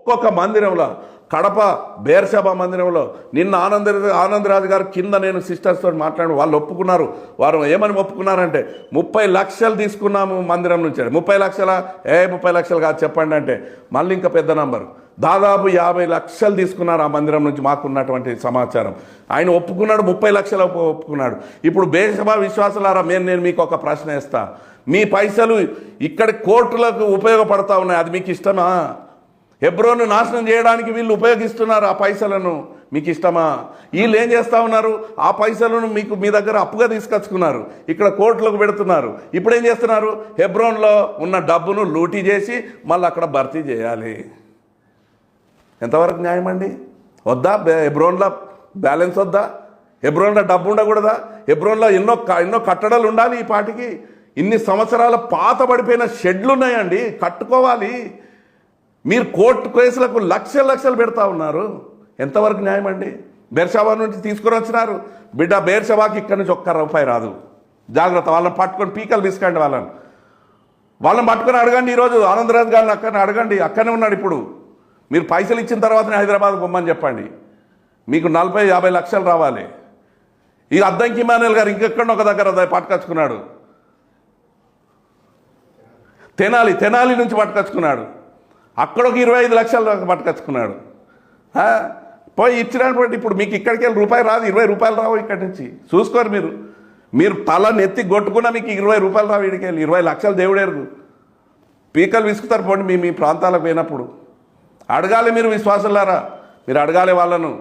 ఒక్కొక్క మందిరంలో కడప బేర్షబా మందిరంలో నిన్న ఆనందరాజు గారు కింద నేను సిస్టర్స్తో మాట్లాడి వాళ్ళు ఒప్పుకున్నారు. వారు ఏమని ఒప్పుకున్నారంటే 30 లక్షలు తీసుకున్నాము మందిరం నుంచి. 30 లక్షల 30 లక్షలు కాదు చెప్పండి అంటే మళ్ళీ ఇంకా పెద్ద నంబరు దాదాపు 50 లక్షలు తీసుకున్నారు ఆ మందిరం నుంచి. మాకున్నటువంటి సమాచారం ఆయన ఒప్పుకున్నాడు, 30 లక్షలు ఒప్పుకున్నాడు. ఇప్పుడు బేర్షబా విశ్వాసులారా నేను మీకు ఒక ప్రశ్న వేస్తా. మీ పైసలు ఇక్కడ కోర్టులకు ఉపయోగపడతా ఉన్నాయి, అది మీకు ఇష్టమా? హెబ్రోను నాశనం చేయడానికి వీళ్ళు ఉపయోగిస్తున్నారు ఆ పైసలను, మీకు ఇష్టమా? వీళ్ళు ఏం చేస్తూ ఉన్నారు? ఆ పైసలను మీ దగ్గర అప్పుగా తీసుకొచ్చుకున్నారు, ఇక్కడ కోర్టులకు పెడుతున్నారు. ఇప్పుడు ఏం చేస్తున్నారు? హెబ్రోన్లో ఉన్న డబ్బును లూటీ చేసి మళ్ళీ అక్కడ భర్తీ చేయాలి. ఎంతవరకు న్యాయం అండి? వద్దా? హెబ్రోన్లో బ్యాలెన్స్ వద్దా? హెబ్రోన్లో డబ్బు ఉండకూడదా? హెబ్రోన్లో ఎన్నో కట్టడాలు ఉండాలి. ఈ పాటికి ఇన్ని సంవత్సరాల పాత పడిపోయిన షెడ్లు ఉన్నాయండి, కట్టుకోవాలి. మీరు కోర్టు కేసులకు లక్షలు పెడతా ఉన్నారు. ఎంతవరకు న్యాయం అండి? బేర్షబా నుంచి తీసుకుని వచ్చినారు బిడ్డ, బేర్షబాకి ఇక్కడి నుంచి ఒక్క రూపాయి రాదు. జాగ్రత్త. వాళ్ళని పట్టుకొని పీకలు తీసుకోండి. వాళ్ళని పట్టుకొని అడగండి. ఈరోజు ఆనందరాజు గారిని అక్కడనే అడగండి, అక్కడనే ఉన్నాడు. ఇప్పుడు మీరు పైసలు ఇచ్చిన తర్వాతనే హైదరాబాద్ పొమ్మని చెప్పండి. మీకు 40-50 లక్షలు రావాలి. ఈ అద్దంకి ఇమానుయేల్ గారు ఇంకెక్కడో ఒక దగ్గర పట్టుకొచ్చుకున్నాడు. తెనాలి నుంచి పట్టుకొచ్చుకున్నాడు. అక్కడ ఒక 25 లక్షలు పట్టుకొచ్చుకున్నాడు. పోయి ఇచ్చినటువంటి ఇప్పుడు మీకు ఇక్కడికి వెళ్ళి రూపాయి రాదు, 20 రూపాయలు రావు ఇక్కడి నుంచి. చూసుకోరు మీరు తల నెత్తి కొట్టుకున్నా మీకు 20 రూపాయలు రావు. ఇక్కడికి వెళ్ళి 20 లక్షలు దేవుడేరు. పీకలు విసుకుతారు పోండి. మీ ప్రాంతాలకు పోయినప్పుడు అడగాలి. మీరు విశ్వాసులారా, మీరు అడగాలి వాళ్ళను,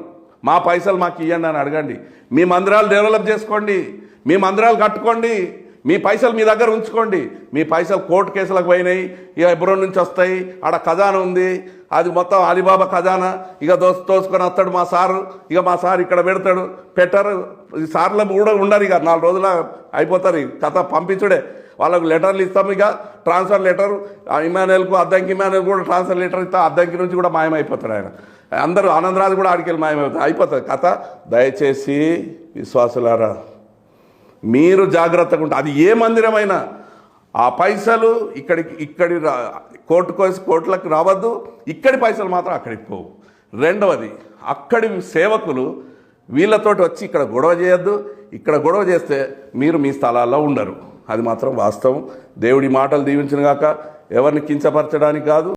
మా పైసలు మాకు ఇవ్వండి అని అడగండి. మీ మందిరాలు డెవలప్ చేసుకోండి, మీ మందిరాలు కట్టుకోండి, మీ పైసలు మీ దగ్గర ఉంచుకోండి. మీ పైసలు కోర్టు కేసులకు పోయినాయి, ఇక హెబ్రోన్ నుంచి వస్తాయి. ఆడ ఖజానా ఉంది, అది మొత్తం అలీబాబా ఖజానా. ఇక తోసుకొని వస్తాడు మా సారు. ఇక మా సార్ ఇక్కడ పెట్టరు. ఈ సార్లు కూడా ఉండరు. ఇక 4 రోజుల అయిపోతారు. కథ పంపించుడే. వాళ్ళకు లెటర్లు ఇస్తాము. ఇక ట్రాన్స్ఫర్ లెటర్ ఇమానుయేల్కు, అద్దంకి ఇమానుయేల్ కూడా ట్రాన్స్ఫర్ లెటర్ ఇస్తాం. అద్దంకి నుంచి కూడా మాయమైపోతాడు ఆయన. అందరూ ఆనందరాజు కూడా ఆడికెళ్ళి అయిపోతుంది కథ. దయచేసి విశ్వాసులారా, మీరు జాగ్రత్తగా ఉంటారు. అది ఏ మందిరమైనా ఆ పైసలు ఇక్కడి కోర్టులకు రావద్దు. ఇక్కడి పైసలు మాత్రం అక్కడికి పోవు. రెండవది, అక్కడి సేవకులు వీళ్ళతోటి వచ్చి ఇక్కడ గొడవ చేయొద్దు. ఇక్కడ గొడవ చేస్తే మీరు మీ స్థలాల్లో ఉండరు. అది మాత్రం వాస్తవం. దేవుడి మాటలు దీవించిన గాక. ఎవరిని కించపరచడానికి కాదు.